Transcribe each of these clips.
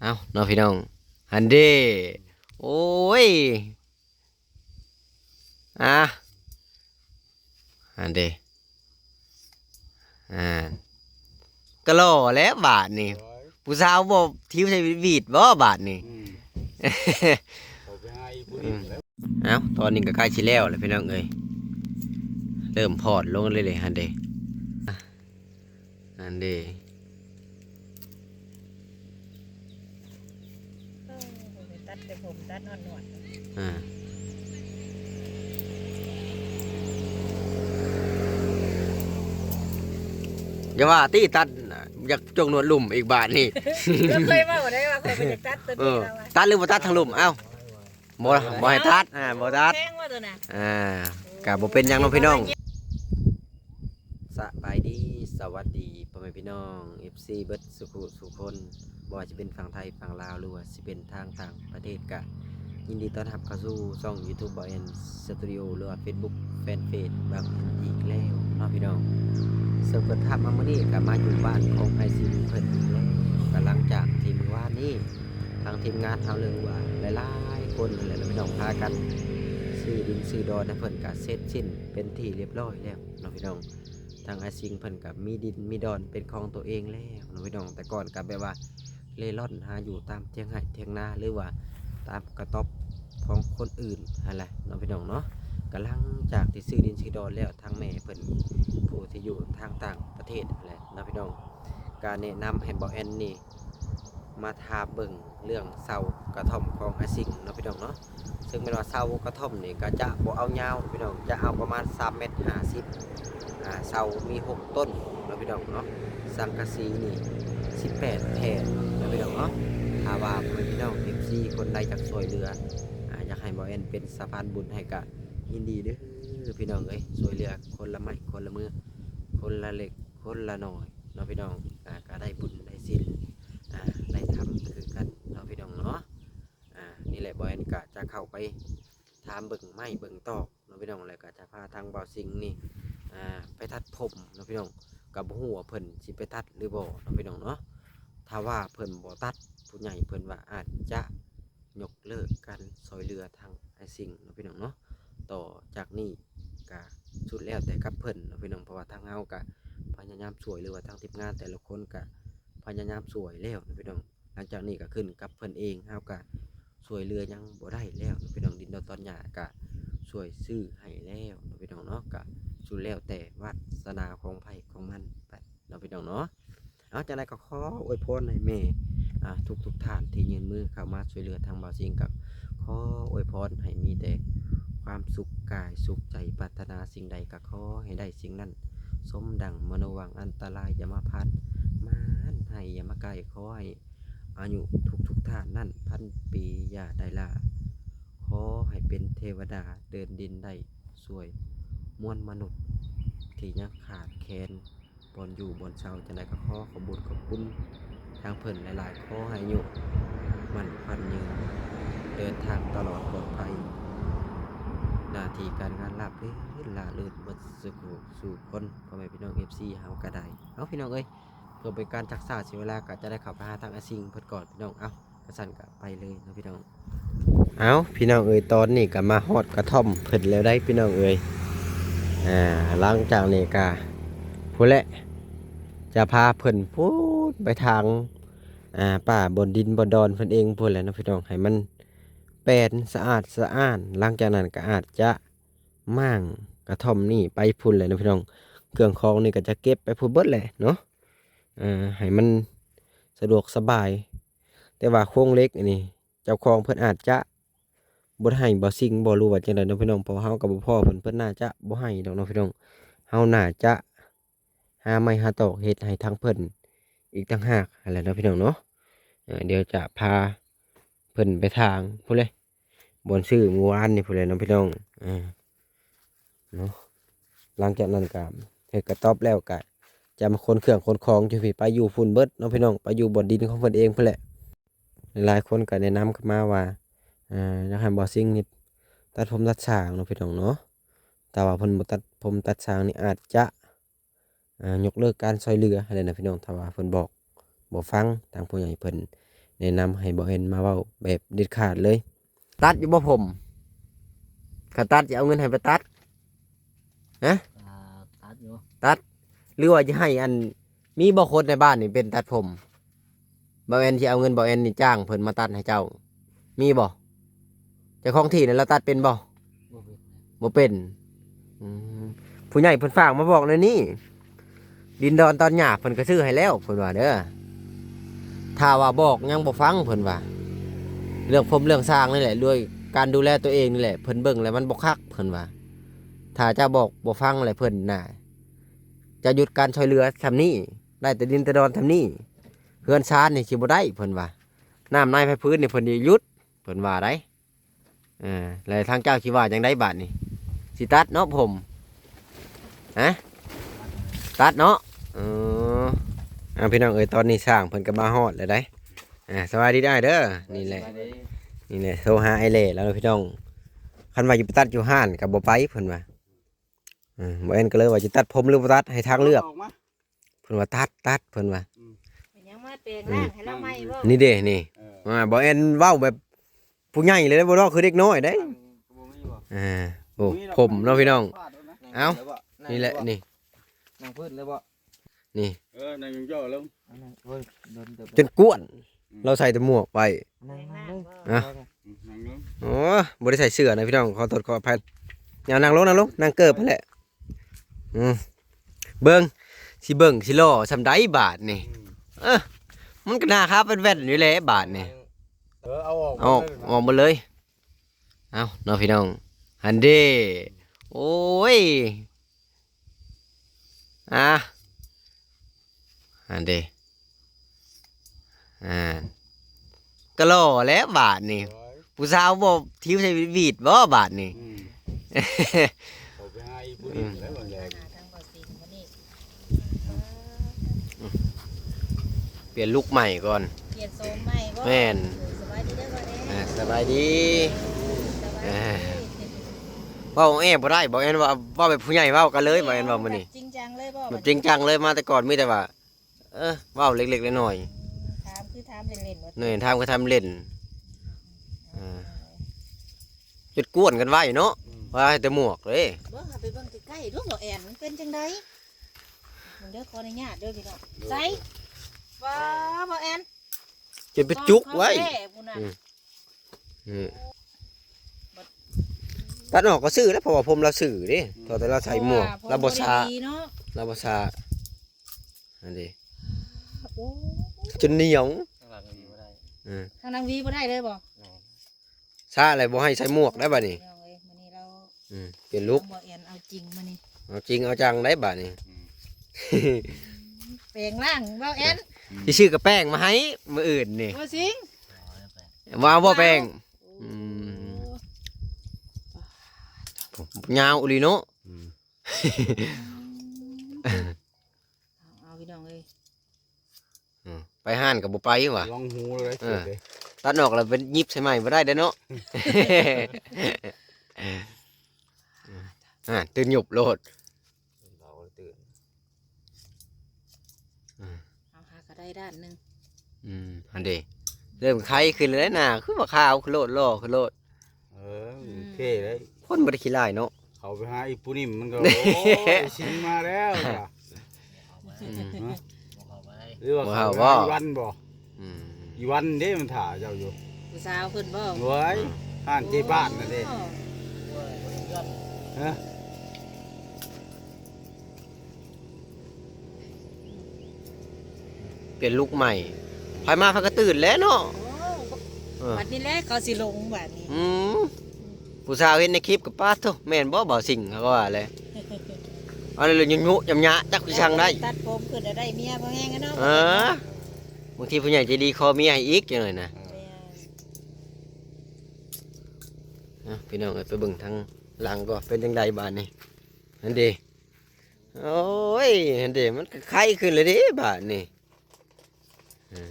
เอาเนาะพี่น้องฮันเด้โอ้ยอ่ะฮันเด้อ่าก็รอแล้วบาทนี่โอ้ยผู้สาวบ่ทิวใส่วีดบ่บาทนี่ อืมเขาไปให้ผู้หอืมญิงแล้ว เอาตอนนี้ก็ใกล้สิแล้วแหละพี่น้องเอ้ยเริ่มพอดลงเลยฮันเด้ฮันเด้เออตัดแต่ผมตัดนอนหนวดอ่าอย่าว่าตีตัดอยากจงหนวดลุ่มอีกบาทนี่ เราเคยมาบ่ได้ว่าเคยไปตัดตัว เอ นี้ อ แล้วว่า ตัดหรือบ่ตัดทางลุ่มเอ้าบ่ให้ตัดบ่ตัด แพงว่าตัวน่ะ กะบ่เป็นหยังเน้องพี่น้องสบายดีสวัสดีพ่อแม่พี่น้อง FC เบิดสุขุสุคนบ่ว่าจะเป็นฝั่งไทยฝั่งลาวหรือว่าสิเป็นทางต่างประเทศกะยินดีต้อนรับเข้าสู่ช่อง YouTube บ่แอนสตูดิโอหรือว่า Facebook Fanpage แบบอีกแล้วเนาะพี่น้องเสิร์ฟเปิดภาพมามื้อนี้ก็มาอยู่บ้านของไอซีเพิ่นอีกแล้วก็หลังจากที่มื้อวานนี้ทางทีมงานเฮาเลยว่าหลายๆคนนั่นแหละพี่น้องพากัน ซื้อดินซื้อดอนนะเพิ่นก็เสร็จสิ้นเป็นที่เรียบร้อยแล้วเนาะพี่น้องทางอาซิงเพิ่นก็มีดินมีดอนเป็นของตัวเองแล้วเนาะพี่น้องแต่ก่อนก็แบบว่าเล่ร่อนหาอยู่ตามเทียงไร่เทียงนาหรือว่าตามกระต๊อบของคนอื่นอะไรเนาะพี่น้องเนาะกำลังจากที่ซื้อดินซื้อดอนแล้วทางแม่เพิ่นผู้ที่อยู่ทางต่างประเทศอะไรเนาะพี่น้องการแนะนำให้บ่แอนนี่มาทาเบิ่งเรื่องเสากระท่อมของอาซิงเนาะพี่น้องเนาะ ซึ่งเป็นว่าเสากระท่อมนี่ก็จะบ่เอายาวพี่น้องจะเอาประมาณ3 เมตร 50เสามี6 ต้นนะพี่น้องเนาะสังกะสีนี่18 แผ่นนะพี่น้องเนาะถ้าว่าพี่น้อง FC คนใดอยากช่วยเหลืออยากให้บ่แอนเป็นสะพานบุญให้ก็ยินดีเด้อพี่น้องเอ้ยช่วยเหลือคนละไม้คนละมือคนละเล็กคนละน้อยเนาะพี่น้องก็ได้บุญได้ศีลได้ทำคือกันเนาะพี่น้องเนาะ นี่แหละบอยก็จะเข้าไปถามเบิ่งไม้เบิ่งตอกเนาะพี่น้องแล้วก็จะพาทางเบาสิงนี่ไปตัดผมเนาะพี่น้องกับหัวาเพิ่นสิไปตัดหรือบ่เนาะพี่น้องเนาะถ้าว่าเพิ่นบ่ตัดผู้ใหญ่เพิ่นว่าอาจจะยกเลิกการซอยเรือทางไอซิงเนาะพี่น้องเนาะต่อจากนี้ก็สุดแล้วแต่กับเพิ่นเนาะพี่น้องเพราะว่าทางเฮาก็พยายามช่วยหรือว่าทางทีมงานแต่ละคนก็พยายามช่วยแล้วเนาะพี่น้องหลังจากนี้ก็ขึ้นกับเพิ่นเองเฮาก็ช่วยเรือยังบ่ได้แล้วพี่น้องดินดอนตอนหญ้ากะช่วยซื้อให้แล้วพี่น้องเนาะกะสุดแล้วแต่วาสนาของไผของมันไปเนาะพี่น้องเนาะเอาจากนั้นก็ขออวยพรให้แม่ทุกท่านที่ยืนมือเข้ามาช่วยเหลือทางบ่าวซิงกับขออวยพรให้มีแต่ความสุขกายสุขใจปรารถนาสิ่งใดก็ขอให้ได้สิ่งนั้นสมดังมโนหวังอันตรายอย่ามาพันมานให้อย่ามาไกลขอให้ อายุทุกท่านนั่นพันปีอย่าได้ล่าขอให้เป็นเทวดาเดินดินได้สวยมวลมนุษย์ที่ยังขาดแคลนบอนอยู่บอนเชาจะได้ก็ขอขอบคุญขอบคุณทางเพิ่นหลายๆขอให้อยู่มันพันยืนเดินทางตลอดปลอดภัยหน้าที่การงานราบรื่นลาลื่นเบิดสุขสู่คนพ่อแม่พี่น้องเอฟซีเฮาก็ได้เอาพี่น้องเอ้ย เพื่อเป็นการจักษาเสียเวลาก็จะได้ขับไปหาทางอาซิงเพิ่นก่อนพี่น้องเอากระสันก็ไปเลยนะพี่น้องเอาพี่น้องเอ้ยตอนนี้ก็มาฮอดกระท่อมเพิ่นแล้วได้พี่น้องเอ้ยหลังจากนี้ก็พูดแหละจะพาเพิ่นพูดไปทางป่าบนดินบนดอนเพิ่นเองพูดแหละนะพี่น้องให้มันแปลนสะอาดสะอ้านหลังจากนั้นก็อาจจะมั่างกระท่อมนี่ไปพุ่นเลยนะพี่น้องเครื่องคองนี่ก็จะเก็บไปพุ่นเบิดแหละเนาะ ให้มันสะดวกสบายแต่ว่าโครงเล็กอันนี้เจ้าของเพิ่นอาจจะบ่ให้บ่ซิงบ่รู้ว่าจังได๋เนาะพี่น้องเพราะเฮากับบ่พ่อเพิ่นน่าจะบ่ให้ดอกเนาะพี่น้องเฮาน่าจะหาไม้หาตอกเฮ็ดให้ทางเพิ่นอีกต่างหากนั่นแหละเนาะพี่น้องเนาะเดี๋ยวจะพาเพิ่นไปทางพุ่นเลยบ่อนซื้อเมื่อวานนี่พุ่นเลยเนาะพี่น้องเนาะหลังจากนั้นก็เฮ็ดกระต๊อบแล้วก็ จะมาคนเครื่องคนของจะพี่ไปอยู่ฝุ่นเบิดน้องพี่น้องไปอยู่บนดินของเพิ่นเองเพื่อแหละหลายคนก็แนะนำกันมาว่าอยากให้บ่อซิ่งนี่ตัดผมตัดฉากน้องพี่น้องเนาะแต่ว่าเพิ่นบ่ตัดผมตัดฉากนี่อาจจะยกเลิกการซอยเรืออะไรนะพี่น้องถ้าว่าเพิ่นบอกบ่ฟังทางผู้ใหญ่เพิ่น แนะนำให้บ่เห็นมาเว้าแบบเด็ดขาดเลยตัดอยู่บ่ผมถ้าตัดจะเอาเงินให้ไปตัด ตัดอยู่ หรือว่าจะให้อันมีบ่คนในบ้านนี่เป็นตัดผมบ่แอนที่เอาเงินบ่แอนนี่จ้างเพิ่นมาตัดให้เจ้า มีบ่เจ้าของที่นั่นเราตัดเป็นบ่ บ่เป็น บ่เป็นอืมผู้ใหญ่เพิ่นฝากมาบอกเลยนี่ดินดอนตอนหยาบเพิ่นก็ซื้อให้แล้วเพิ่นว่าเด้อถ้าว่าบอกยังบ่ฟังเพิ่นว่าเรื่องผมเรื่องสร้างนี่แหละด้วยการดูแลตัวเองนี่แหละเพิ่นเบิ่งแล้วมันบ่คักเพิ่นว่าถ้าจะบอกบ่ฟังอะไรเพิ่นน่ะจะหยุดการช่วยเหลือทำนี้ได้แต่ดินแต่ดอนทำนี้เฮือนชานนี่สิบ่ได้เพิ่นว่าน้ำในไฟพื้นนี่เพิ่นสิหยุดเพิ่นว่าได้แล้วทางเจ้าคิดว่าจังได๋บาดนี้สิตัดเนาะผมฮะตัดเนาะพี่น้องเอ้ยตอนนี้สร้างเพิ่นก็มาฮอดแล้วได้สวัสดีได้เด้อนี่แหละโทรหาไอเล่แล้วพี่น้องคันว่าอยู่ไปตัดอยู่ห้านก็บ่ไปเพิ่นว่าบ่แอนก็เลยว่าจะตัดผมหรือบ่ตัดให้ทางเลือกเพิ่นว่าตัดเพิ่นว่า เป็นหยังมาเปลงร่างให้เราไม่บ่ นี่เด้นี่บ่แอนเว้าแบบผู้ใหญ่เลยบ่ดอกคือเด็กน้อยเด้โอ้ผมเนาะพี่น้อง เอ้า นี่แหละนี่ นั่งพื้นเลยบ่ นี่ นั่งย่อลง นั่งโอ้ยโดนเติบ จนกวน เราใส่แต่หมวกไป นั่ง แปลง นั่ ร่าง ง เลย บ่ นั่งลง อ๋อบ่ได้ใส่เสื้อนะพี่น้องขอโทษขออภัยอย่านั่งลงนั่งเกิบนั่นแหละเบิ่งสิเบิ่งสิล่อซำใดบาทนี่มันก็น่าครับเป็นแว่นอยู่แหละบาทนี่ เอาออก ออกหมดเลยเอาเนาะพี่น้องอันเด้โอ้ยอันเด้ก็ล่อแล้วบาทนี่ผู้สาวบ่ทิ้วใส่วีดบ่บาทนี่ เขาไปให้ผู้นี้แล้วบางอย่าง หาทางบ่สิงบ่นี่ เปลี่ยนลุคใหม่ก่อน เปลี่ยนโซมใหม่บ่ แม่น สบายดีเด้อบ่เด้ สบายดี สบายดี เว้าแอบบ่ได้บอกแอนว่าแบบผู้ใหญ่เว้ากันเลยบอกแอนว่ามื้อนี้ จริงจังเลยบ่ แบบจริงจังเลยมาแต่ก่อนมีแต่ว่าเว้าเล็กๆน้อย ถามคือถามเล่นๆบ่ ๆนี่ทำก็ทำเล่นจุดกวนกันไว้เนาะว่าให้แต่หมวกเลย บ่หาไปเบิ่งใกล้ๆดูบ่แอนมันเป็นจังได๋เด้อขออนุญาตเด้อพี่น้องใส่ว้าบ่แอน จนไปจุกไว้ แท้พุ่นน่ะ ตัดออกก็ซื้อแล้วเพราะว่าผมเราซื้อเด้ตอนแต่เราใส่หมวกเราบ่ซา ดีเนาะ เราบ่ซาอันนี้ โอ้ จนเหนียว ข้างหลังก็อยู่บ่ได้ ทางนางวีบ่ได้เลยบ่ ซาอะไรบ่ให้ใส่หมวกได้บัดนี้ เอาเอ้ยมื้อนี้เรา เปลี่ยนลุค บ่แอนเอาจริงมื้อนี้ เอาจริงเอาจังได้บัดนี้ แปลงร่างบ่แอน ที่ชื่อกระแป้งมาให้มื้ออื่นนี่ บ่สิง ว่าบ่แป้งยาวอุลีเนาะ เอาพี่น้องเอ้ย ไปห้านกับบ่ไปว่ะ ลองหูเลยเกิดเลย ตัดออกแล้วเป็นยิบใส่ใหม่บ่ได้เด้อเนาะ ตื่นหยุบโลด เราตื่น เอาหาก็ได้ด้านหนึง อันเดเริ่มไข้ขึ้นเลยนะคือว่าข้าวคือโลดล่อคือโลด เท่เลย คนบ่ได้ขี้ร้ายเนาะ เขาไปหาอีผู้นี้มันก็โอ้ยชิงมาแล้วจ้ะ เอาไป หรือว่าเขาไปหาอีวันบ่อีวันเด้มันถ่าเจ้าอยู่ ผู้สาวเพิ่นบ่ เว้ยห้านเจ๊บ้านนั่นเด้ โอ้ ฮะ เปลี่ยนลุคใหม่ไผมาเขาก็ตื่นแล้วเนาะ บัดนี้แหละเขาสิลงบัดนี้ ผู้สาวเห็นในคลิปกับป้าโธ่แม่นบ่เบาสิ่งเขาก็ว่าเลยเอาเลยยุยำยะจักพี่ช่างได้ ตัดผมขึ้นแล้วได้เมียบ่แฮงกันเนาะ บางทีผู้ใหญ่ใจดีคอเมียให้อีกจังเลยนะพี่น้องเอ้ยไปเบิ่งทางหลังก็เป็นจังไดบ้านนี่นั่นดีโอ้ยนั่นดีมันก็ไข้ขึ้นเลยเดิบ้านนี่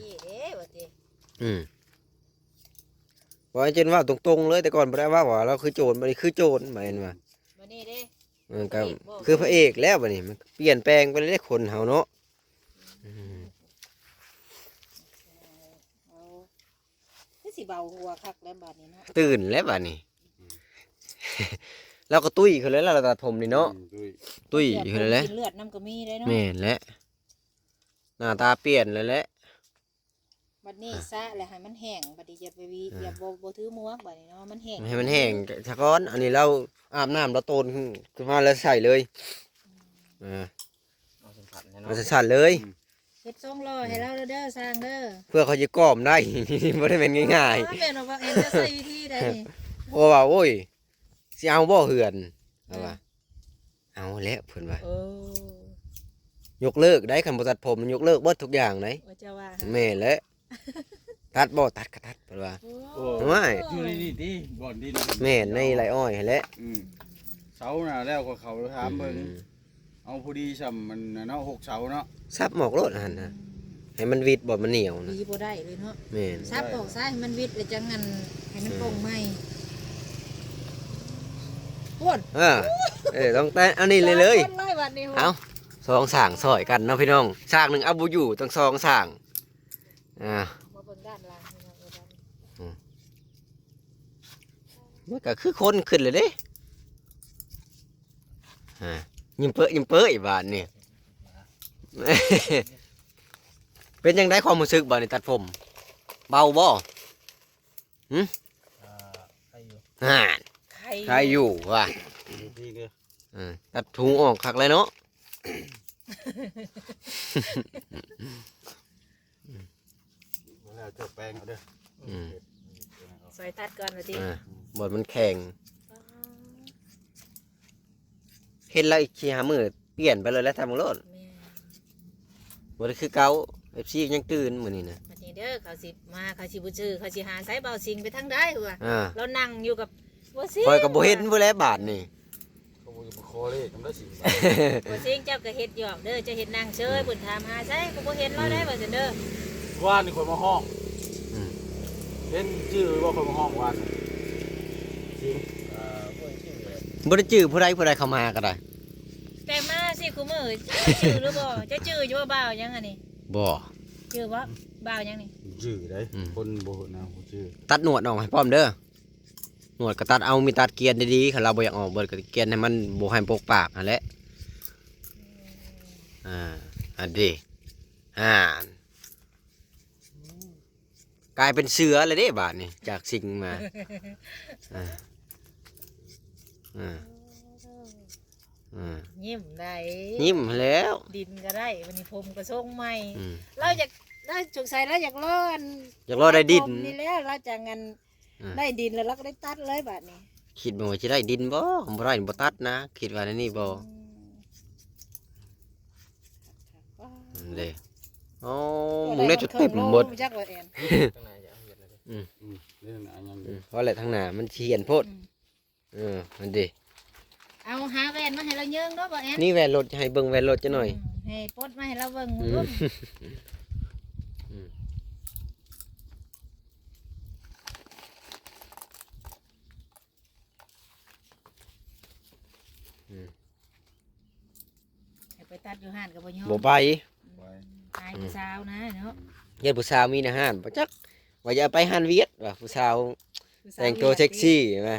นี่เด้ว่าติ บอกให้เจนว่าตรงๆเลยแต่ก่อนบ่ได้ว่าเราคือโจรบ่ได้คือโจรหมายถึงว่า บัดนี้เด้ ก็คือพระเอกแล้วบัดนี้มันเปลี่ยนแปลงไปเลยคนเฮาเนาะ เอา สิเบาหัวคักแล้วบัดนี้เนาะ ตื่นแล้วบัดนี้ เราก็ตุ้ยขึ้นเลยแล้วเราตัดผมนี่เนาะ ตุ้ยขึ้นเลยแหละ กินเลือดน้ำก็มีได้เนาะ แม่นแหละหน้าตาเปลี่ยนเลยแหละ บัดนี้ซะแล้วให้มันแห้งบัดนี้อย่าไปวีอย่าบ่ถือหมวกบัดนี้เนาะมันแห้ง ให้มันแห้งซะก่อนอันนี้เราอาบน้ำเราโตนขึ้นมาแล้วใส่เลยเอาสัมผัสให้ มัน เนาะ สั่นๆเลย เฮ็ดทรงรอให้เราเด้อสร้างเด้อ เพื่อเขาจะกล่อมได้ บ่ได้เป็นง่าย แม่นว่าเอ็นจะใส่วิธีใดนี่ ๆเพราะว่าโอ้ยสิเอาบ่เหือนเอาว่าเอาแล้วเพิ่นว่า โอ้ ยกเลิกได้คันบ่ตัดผมมันยกเลิกเบิดทุกอย่างได้ ว่าจะว่า แม่นแหละตัดบ่ตัดก็ตัดเพิ่นว่า โอ้ ไม่ อยู่ในนี่ดิบ่อนดิน แม่นในไรอ้อยหั่นแหละ เสาน่ะแล้วก็เขาถามเบิ่งเอาพอดีซำมันน่ะเนาะ6เสาเนาะ ซับหมอกรถหั่นน่ะให้มันวิดบ่มันเหนียวนะ ดีบ่ได้เลยเนาะ แม่น ซับออกซ้ายให้มันวิดแล้วจังงั้นให้มันโปร่งใหม่โอ้ย ต้องแต่อันนี้เลย คนไล่บัดนี้ เอาสองสร้างซอยกันเนาะพี่น้องสร้างหนึ่งเอาบ่อยู่ต้องสองสร้างมาอ่าเบิ่งด้านล่างนี่เนาะเบิ่งด้าน มันก็คือคนขึ้นเลยเด้ยิ้มเปื้อยบาดนี่ เป็นยังได้ความรู้สึกบาดนี่ตัดผมเบาบ่ ใครอยู่ ห่า ใครอยู่ว่ะ พี่เด้อ ตัดถุงออกคักเลยเนาะ แล้วเจอแปลงเอาเด้อ ซอยตัดก่อนว่าติ บดมันแข็งเห็นแล้วอีกทีหามือเปลี่ยนไปเลยแล้วทำรถ แม่ บดคือเก่าFCยังตื่นมื้อนี้นะ บัดนี้เด้อเขาสิมาเขาสิบ่ชื่อเขาสิหาสายเบาสิงไปทางใดว่า อ่า เรานั่งอยู่กับบ่สิ คอยกับบ่เห็นผู้แลบาทนี่ เขาบ่อยู่บ่คอเลยทำได้สิ บ่สิงเจ้าก็เฮ็ดหยอกเด้อเจะเฮ็ดนั่งเชยเพิ่นถามหาไสก็บ่เห็นเราได้ว่าซั่นเด้อ ว่านนี่คนมาห้องเห็นชื่อว่าคนมาห้องว่านจริง พวกชื่อเลย บ่ได้จื้อผู้ใดเข้ามาก็ได้ แต่มาสิคุมื้อชื่อหรือบ่เจะชื่ออยู่ว่าบ่าวหยังอันนี้ บ่ ชื่อบ่บ่าวหยังนี่ ชื่อได้คนบ่นะผู้ชื่อ ตัดหนวดออกให้พร้อมเด้อหนวดก็ตัดเอามีตัดเกรียนดีๆคันเราบ่อยากออกเบิดก็เกรียนให้มันบ่ให้ปกปากนั่นแหละอันนี้กลายเป็นเสือเลยเด้บาดนี่จากสิงมาอ่าอ่าอ่า ยิ้มได้ ยิ้มแล้ว ดินก็ได้วันนี้ผมก็ส่งใหม่ อืม เราอยากได้สงสัยเราอยากร้อน อยากรอได้ดิน นี่แหล้วเราจะงันได้ดินแล้วเราก็ได้ตัดเลยบัดนี้ คิดว่าจะได้ดินบ่บ่ได้บ่ตัดนะคิดว่าในนี่บ่เลยอ๋อมึงได้จุดเต็มหมด จักว่าแอน ข้างในจะเอาเห็ดอะไร นี่น่ะยัง เพราะอะไรทางหน้ามันเฉียนโพดมันดิ เอาหาแว่นมาให้เราเยิงเนาะบ่แอน นี่แวนรถให้เบิ่งแวนรถจะหน่อย ให้ปลดมาให้เราเบิ่ง อืม รุ่น ให้ไปตัดอยู่ห้านก็บ่ยอม บ่ไป ไว้ อายผู้สาวนะเนาะ เฮ็ดผู้สาวมีในห้านบ่จักว่าอย่าไปห้านเวียดว่าผู้สาว ผู้สา แต่งตัวเซ็กซี่มา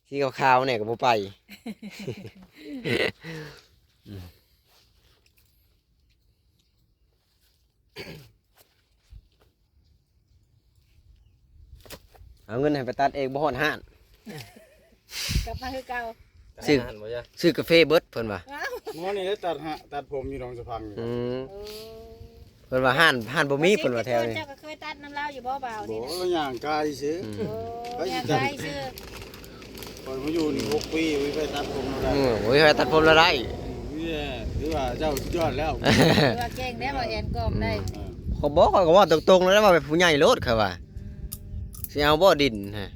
สีขาวๆเนี่ยก็บ่ไปเอาเงินให้ไปตัดเองบ่ฮอดห้าน กลับมาคือเก่า ซื้อ หันบ่จ้ะ ซื้อกาแฟเบิดเพิ่นว่า หมอนี่ได้ตัดผมอยู่หนองสะพังอยู่ เพิ่นว่าห้านบ่มีเพิ่นว่าแถวนี้ เจ้าก็เคยตัดน้ำลาวอยู่บ่เบา บ่ นี่นะ แล้วย่างกายซื้อ โอ้ยยังไงชื่อ ก่อนมาอยู่นี่6ปีไม่ไปตัดผมได้ โอ้ยตัดผมแล้วได้ นี่หรือว่าเจ้าสุดยอดแล้ว คือว่าเก่งได้บ่แอนกอมได้ เขาบอกเขาก็ว่าตรงๆแล้วว่าแบบผู้ใหญ่โลดเขาว่าสิเอาบ่ดินฮะ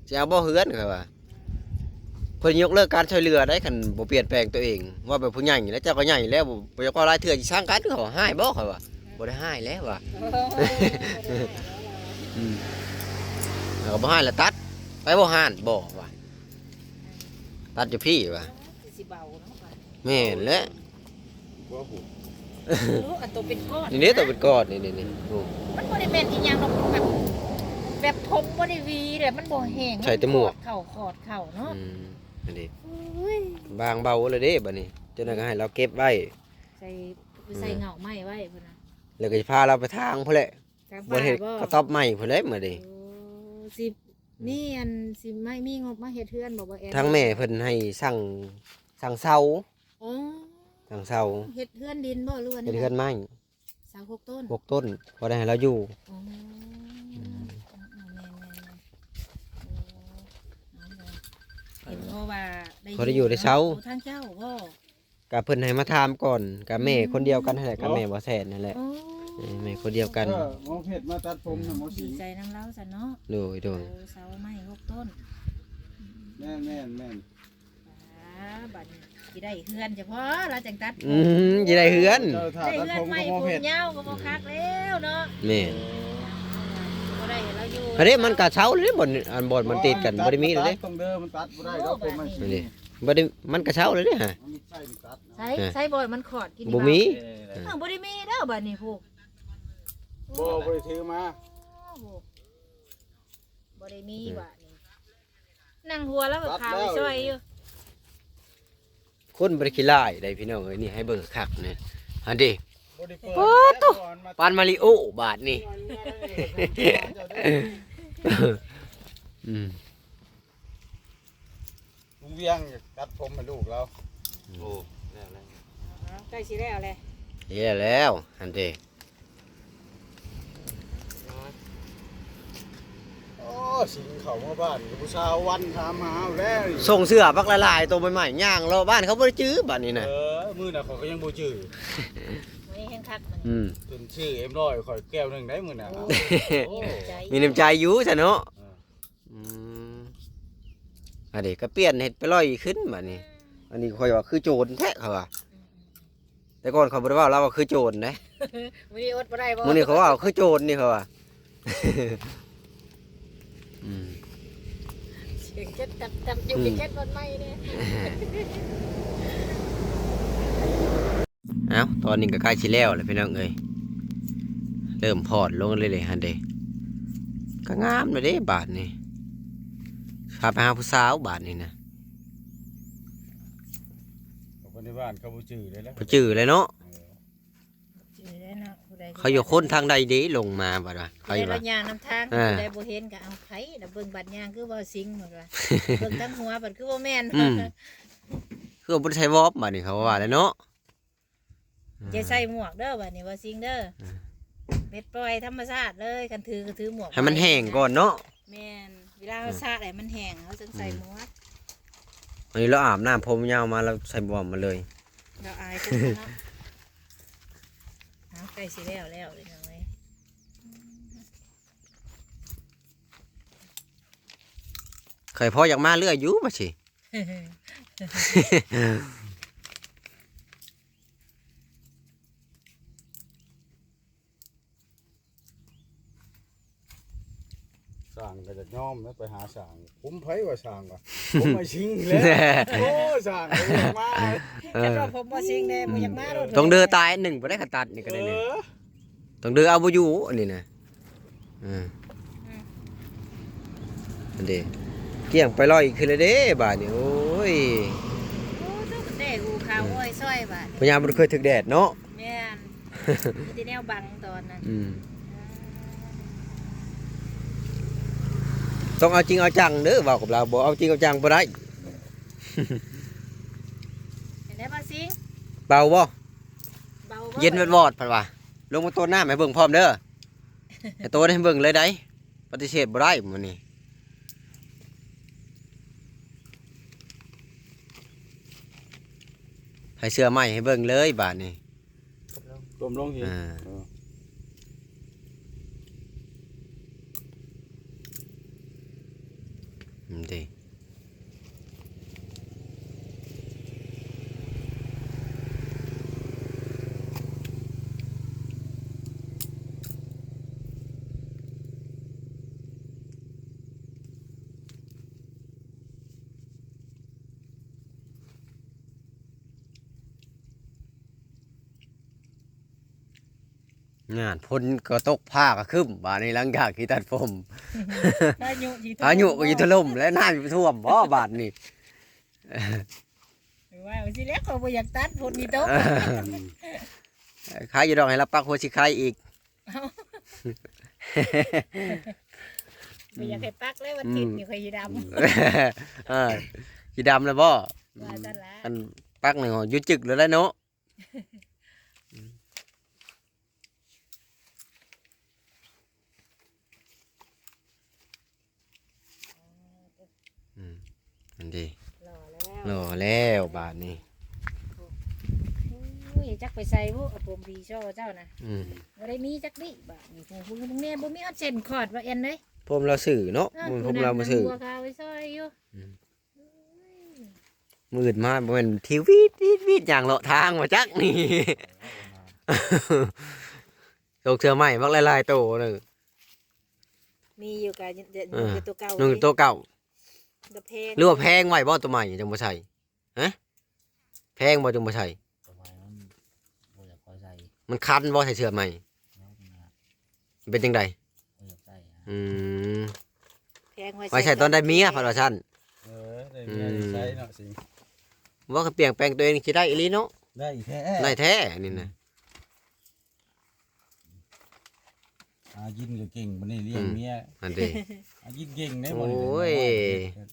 สิเอาบ่เฮือนเขาว่าเพิ่นยกเลิกการช่วยเหลือได้คันบ่เปลี่ยนแปลงตัวเองว่าแบบผู้ใหญ่แล้วเจ้าก็ใหญ่แล้วบ่อยากว่าหลายเทื่อสิสร้างกันเขาว่าให้บ่เขาว่าบ่ได้ให้แล้วว่ะแล้วก็บ่ให้แล้วตัดไปบ่ห้านบ่ว่ะตัดอยู่พี่ว่ะ สิเบาเนาะ แม่นแหละ บ่หู รู้อันตัวเป็นก้อน นี่ตัวเป็นก้อนนี่โอ้ มันบ่ได้เป็นอีหยังหรอกแบบ แบบผมบ่ได้หวีเด้มันบ่แห้ง ใส่แต่หมวก ขอดเข่าเนาะ อันนี้ อุ้ย บางเบาเลยเด้บัดนี้เจ้าหน้าก็ให้เราเก็บไว้ ใส่เหงาไม้ไว้พุ่นน่ะ แล้วก็สิพาเราไปทางพุ่นแหละ กลาง บ่เฮ็ด บ่ กระต๊อบไม้พุ่นแหละมื้อนี้ โอ้สิมีอันสิไม่มีงบมาเฮ็ดเฮือนบ่แอน ทางแม่เพิ่นให้สั่งเสา อ๋อ สั่งเสา เฮ็ดเฮือนดินบ่หรือว่า เฮ็ดเฮือนไม้ เสา6ต้น 6ต้นพอได้ให้เราอยู่ อ๋อเห็นว่าได้ พอได้อยู่ได้เช้า ทางเจ้าพ่อ ก็เพิ่นให้มาถามก่อนกับแม่คนเดียวกันนั่นแหละกับแม่บ่แซ่นนั่นแหละ โอ้ แม่คนเดียวกัน หมอเพชรมาตัดผมนะหมอ ดี สิง ใจน้ำเล้าซะเนาะ โดย โอ้เสาไม้6ต้น แม่นแม่นแม่น บัดนี้สิได้เฮือนเฉพาะเราจังตัด สิได้เฮือน เจ้าถ่า ได้ ตัด เฮือ ผ น ม ใหม่ กับหมอ ผ เพ ม ชร ยาวก็บ่คักแล้วเนาะ แม่น บ่ได้เราอยู่ อันนี้มันก็เช้าเลยบ่อันบ่มันติดกันบ่ได้มีเลยเด้ ต้องเดิมมันตัดบ่ได้ดอกผมมัน อันนี้บ่ได้มันก็เช้าเลยเด้ฮะ มันใช่มันตัดนะ ใช้บ่อยมันขอดกิน บ่มี บ่ได้มีเด้อบัดนี้พวก บ่ไปถือมา บ่ได้มีบัดนี้นั่งหัวแล้วก็ขาวช่วยอยู่ คนบ่ได้ขี้ลายได้พี่น้องเอ้ยนี่ให้เบิ่งคักนี่อันนี้ บ่ได้เปิด โอ้โต ปานมาริโอบาทนี่ อืม ลุงเวียงอยากตัดผมให้ลูกเรา โอ้แล้วแล้ว ใกล้สิแล้วแหละ เฮ็ดแล้วอันนี้ โอ้สิงเขามาบ้านผู้สาววันถามหาแล้ว ส่งเสื้อบักละลายตัวใหม่ๆย่างรอบ้านเขาบ่ได้จื้อบัดนี้น่ะ มื้อน่ะเขาก็ยังบ่ชื่อ นี่เห็นคักมัน อืม จนชื่อเอ็มร้อยข่อยแก้วหนึงได้มื้อน่ะ มีน้ำใจ มีน้ำใจอยู่ซะเนาะอืมอันนี้ก็เปลี่ยนเฮ็ดไปลอยขึ้นบัดนี้ อันนี้ค่อยว่าคือโจรแท้เขาว่าแต่ก่อนเขาบ่ได้ว่าเราว่าคือโจรนะ มื้อนี้อดบ่ได้บ่ มื้อนี้เขาว่าคือโจรนี่เขาว่า อืม เสียงเจ็ดตับอยู่ที่เจ็ดบนไม้เนี่ย เอ้าตอนนี้ก็ใกล้สิแล้วแหละพี่น้องเอ้ยเริ่มพอดลงเลยฮันเด้ก็งามเลยเด้บาทนี่พาไปหาผู้สาวบาทนี่นะ คนในบ้านเขาบ่ชื่อเลยแล้ว บ่จื้อเลยเนาะ จือได้เนาะผู้ใด เขาอยู่คนทางใดเด้ลงมาบาดว่า ใค เขา ร อยู่ ร ว่า ถยางน้ำทาง อ่า ผู้ใดบ่เห็นก็เอาไผน่ะเบิ่งบัดยางคือบ่สิงหมดว่าเบิ่งทั้งหัวบัดคือบ่แม่น อืม คือบ่ได้ใช้วอบบาดนี่เขาว่าเลยเนาะ อย่าใส่หมวกเด้อบัดนี้บ่สิงเด้อเบ็ดปล่อยธรรมชาติเลยคันถือก็ถือหมวก ให้มันแห้งก่อนเนาะ แม่นเวลาเขาซาดให้มันแห้งเขาจึงใส่หมวก วันนี้เราอาบน้ำผมยาวมาเราใส่บวมมาเลย เราอายคนเนาะเอาใกล้สิแล้วเลยน้องเอ้ย เคยพออยากมาเรื่อยอยู่มาสิ สร้างก็จะยอมแล้วไปหาสร้างผมไผว่าสร้างว่ะผมไม่ชิงแล้วโอ้สร้างเอาออกมา เอ แต่ อ ว่าผมบ่สิงเด้บ่อยากมาโลด ต้องเดือตายอันหนึ่งบ่ได้ขตัดนี่ก็ได้เนี่ยต้องเดือเอาบ่อยู่อันนี้นะอันเด้เกี่ยงไปลอยขึ้นเลยเด้บาดนี่โอ้ย โอ้ต้องเด้กูขาวอ้อยซอยบาด พญามันเคยถึกแดดเนาะ แม่นมีแต่แนวบังตอนนั้น ต้องเอาจริงเอาจังเด้อเว้ากับเราบ่เอาจริงเอาจังบ่ได้ เห็นได้บ่สิง เบาบ่ เบาบ่ เย็นวอดๆพันว่าลงมาต้นน้ำให้เบิ่งพร้อมเด้อให้โตให้เบิ่งเลยได้ปฏิเสธบ่ได้มื้อนี้ให้เสื้อใหม่ให้เบิ่งเลยบาดนี้ รวมลงที อ่า ดี ม งานพ้นก็ตกผ้าก็คึ้มบาดนี้หลังจากที่ตัดผม พายุสิ พายุก็อยู่ถล่มและน้ำอยู่ท่วมบ่บาดนี้ ว่าสิแล้วเขาบ่อยากตัดฝนนี่ตก ขายอยู่ดอกให้รับปักหัวสิขายอีก บ่อยากให้ปักแล้ววันติดนี่ค่อยสิดำ สิดำแล้วบ่ ว่าซั่นล่ะ อันปักหนึ่งอยู่จึกแล้วแหละเนาะอันดี รอแล้ว รอแล้วบาทนี้ โอ้ยจักไปใส่บ่เอาผมดีช่อเจ้านะ บ่ได้มีจักดิบาดนี่ผู้พวกแม่บ่มีเอาเส้นขอดว่าเอ็นเด้ ผมเราสื่อเนาะผมเรามาสื่อ บัวขาวไว้ซอยอยู่ มืดมาบ่แม่นทีวีดอย่างเลาะทางมาจักนี่ ตกเทื่อใหม่มักหลายๆโตนึง มีอยู่กับตัวเก่า นึงโตเก่า ตัวเพลง หรือว่าแพงไว้บ่ตัวใหม่จังบ่ใช่ฮะแพงบ่จังบ่ใช่ ทำไมมันบ่อยากคอยใส่ มันคันบ่ใส่เสื้อใหม่ แล้วมันน่ะ มันเป็นจังได๋ บ่อยากใส่อะ แพง ไว้ใส่ตอนได้เมียพัดว่าซั่น ได้เมียได้ใช้เนาะสิ ว่าก็เปลี่ยนแปลงตัวเองสิได้อีหลีเนาะ ได้แท้ ได้แท้นี่นะ อายินก็เก่งบ่ได้เลี้ยงเมีย อันดี อายินเก่งได้ โอ้ บ่ได้ ย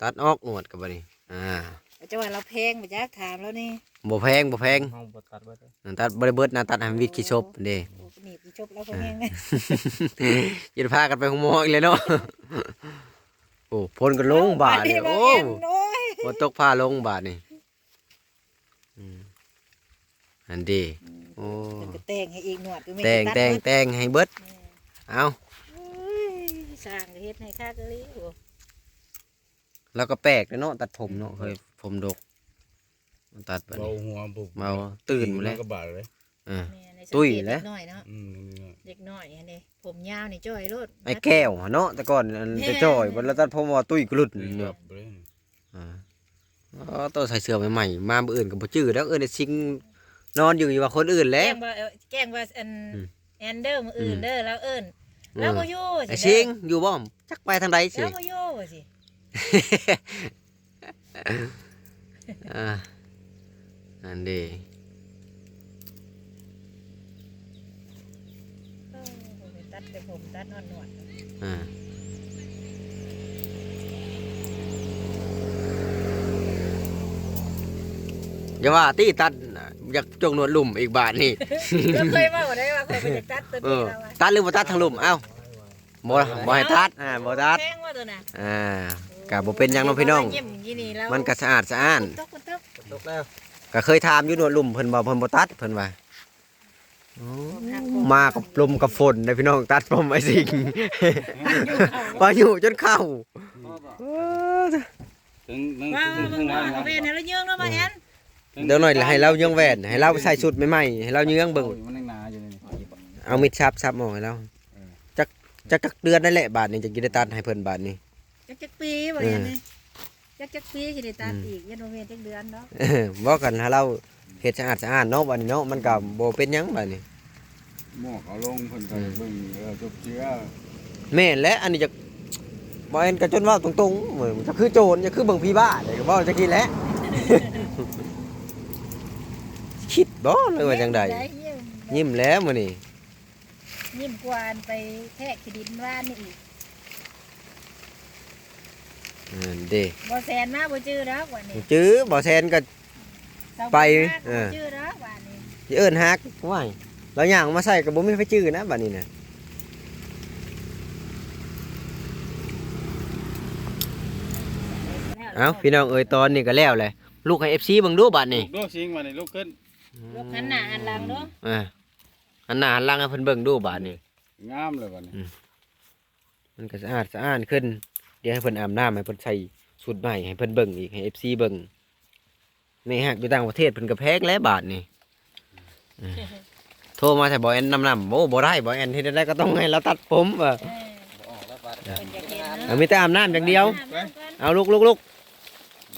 ตัดออกหนวดกับบัดนี้จะว่าเราแพงบ่จักถามแล้วนี่ บ่แพงบ่แพง เฮาบ่ตัดไว้เด้อ ตัดบ่ได้เบิดนะตัดให้มันวิดขี้ชบเด้ โอ้นี่จบแล้วก็แห้งนะ อย่าพากันไปห้องหมออีกเลยเนาะโอ้พ่นก็ลงบาดนี่โอ้ โอ้ย บ่ตกผ้าลงบาดนี่อันดีโอ้ มันก็แต่งให้อีกหนวดก็ไม่ แต่ง ตัด แต่งให้เบิดเอา โอ้ยสร้างก็เฮ็ดให้ค่ากะลิโอ้ แล้วก็แปลกเลยเนาะตัดผมเนาะเคยผมดกตัดบัด เบา นี้ หัวบุบ เมาตื่นหมดแล้ว ก็บาดเลย แม่ใน ตุ้ย สังเกต แล้ว เด็กน้อยเนาะ นี่ เด็กน้อยอันนี้ผมยาวนี่จ้อยโลด ไอ้แก้วเนาะแต่ก่อนอันจะจ่อยวันละตัดผมว่าตุ้ยกรุด นี่ เนาะ แบบเลย อ๋อตัวใส่เสื้อใหม่ๆมามื้ออื่นก็บ่จื้อแล้วไอ้ชิงนอนอยู่ว่าคนอื่น แก แล้ว ล้งว่าแกล้งว่าอัน อืม แอนเดอร์มื้ออื่นเด้อแล้วเอิ้นแล้วบ่อยู่ ไอ้ชิงอยู่บ่จักไปทางใดสิ แล้วบ่อยู่สิ อ่าอันดี โอ้ยตัดแต่ผมตัดนอนหนวด อ่าอย่าว่าตีตัดอยากจงหนวดลุ่มอีกบาทนี่ เราเคยว่าบ่ได้ว่าเคยไปจะตัดตัว เอ นี้ อ แล้วว่า ตัดหรือบ่ตัดทางลุ่มเอ้าบ่ให้ตัดบ่ตัด แพงว่าตัวน่ะ ก็บ่เป็นหยังเนาะพี่น้อง เยี่ยมอย่างนี้แล้ว มันก็สะอาดสะอ้าน ตก ตกแล้ว ก็เคยถามอยู่หนวดลุ่มเพิ่นบ่เพิ่นบ่ตัดเพิ่นว่ามากับลมกับฝนนะพี่น้องตัดผมไอ้สิง พายุจนเข้า ถึง ว่าว่าเป็นแล้วยืงแล้วมาแอน เดี๋ยวหน่อยให้เราเยื้องแหวนให้เราใส่ชุดใหม่ๆให้เราเยื้องเบิ่ง มันยังหนาอยู่นี่ เอามิดซับหมอให้เราจักเดือนนั่นแหละบาทนี้จะกินได้ตัดให้เพิ่นบาทนี้ จักปีบ่แอนนี่จักปีสิได้ตัดอีกยันโรงเรียนจักเดือนเนาะ บ่กันให้เราเฮ็ดสะอาดสะอ้านเนาะบัดนี้เนาะมันก็บ่เป็นหยังบัดนี้ หมอกเอาลงเพิ่นก็เบิ่งจบเชื้อ แม่นและอันนี้จะบ่เห็นก็จนเว้าตรงๆเหมือนจะคือโจรจะคือเบิ่งพี่บ้าเดี๋ยวก็เว้าจักทีแหล้ว คิดบ่เลยว่าจังใดยิ้มแล้วมื้อนี้ ยิ้มกวานไปแทกขี้ดินบ้านนี่อีก เด้ บ่แซนมาบ่จื้อดอกวันนี้ จื้อบ่แซนก็ ไป บ่จื้อดอกวันนี้ สิเอิ้นฮักว้ายแล้วย่างมาใส่ก็บ่มีไฟจื้อนะบัดนี้น่ะเอ้าพี่น้องเอ้ยตอนนี้ก็แล้วแหละลูกให้ FC เบิ่งดูบัดนี้ ลูกชิงมานี่ลูกขึ้น ลูกหันหน้าหันหลังเนาะ อันหน้าหันหลังให้เพิ่นเบิ่งดูบัดนี้ งามเลยวันนี้ มันก็สะอาดสะอ้านขึ้นเดี๋ยวให้เพิ่นอาบน้ำให้เพิ่นใส่ชุดใหม่ให้เพิ่นเบิ่งอีกให้ FC เบิ่งนี่ฮะอยู่ต่างประเทศเพิ่นก็แพงแล้วบาทนี่โทรมาแต่บ่แอนนำโอ้บ่ได้บ่แอนเฮ็ดได้ก็ต้องให้เราตัดผมว่า เออ บ่ออกแล้วบาด เพิ่นอยากเห็น เอา เนาะ มีแต่อาบน้ำอย่างเดียว น้ำก่อน เอาลุก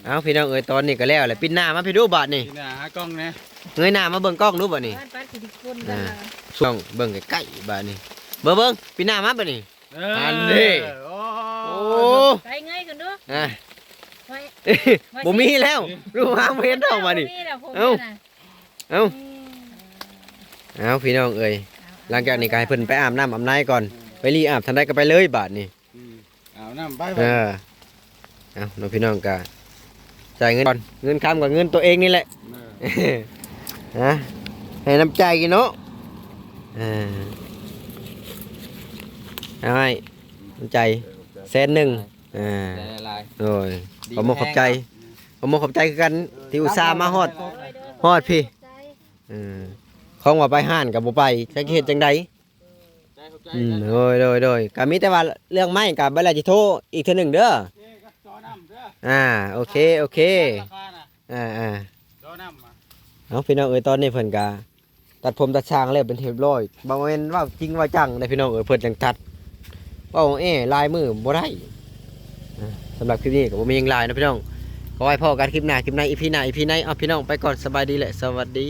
เอาพี่น้องเอ้ยตอนนี้ก็แล้วแหละปิดหน้ามาพี่ดูบาดนี่ นี่นะหากล้องนะ เงยหน้ามาเบิ่งกล้องดูบาดนี่ บ้านป้าสิทุกคนกันนะ ช่วงเบิ่งใกล้ๆบาดนี่เบิ่งปิดหน้ามาบาดนี่ อันนี้ โอ้ โอ้ ไปเงยกันดู อ่ะ ไว้ บ่มีแล้วลูกหาบ่เห็นดอกมานี่ บ่มีแล้วผม เอ้า น่ะ เอ้าเอาพี่น้องเอ้ยหลังจากนี้ก็ให้เพิ่นไปอาบน้ำอาบในก่อนไปรีอาบทันใดก็ไปเลยบาดนี่ เอาน้ำไป เออเอาน้องพี่น้องก็จ่ายเงินก่อนเงินค้ำกับเงินตัวเองนี่แหละ นะให้น้ำใจกินเนาะเอาให้น้ำใจ100,000ลาย โอ้ยผมขอบใจผมขอบใจคือกันที่อุตส่าห์มาฮอดพี่ของว่าไปห้านกับบ่ไปจักเฮ็ดจังไดโดยก็มีแต่ว่าเรื่องไม้กับเวลาสิโทรอีกเทื่อหนึงเด้อโอเคจอน้ำมา เอาพี่น้องเอ้ยตอนนี้เพิ่นก็ตัดผมตัดช่างแล้วเป็นเรียบร้อยบางเว้นว่าจริงว่าจังได้พี่น้องเอ้ยเพิ่นจังตัดว่าลายมือบ่ได้สำหรับคลิปนี้ก็บ่มีหยังหลายนะพี่น้องขอให้พ่อกันคลิปหน้าอีพีหน้าเอาพี่น้องไปก่อนสบายดีแหละสวัสดี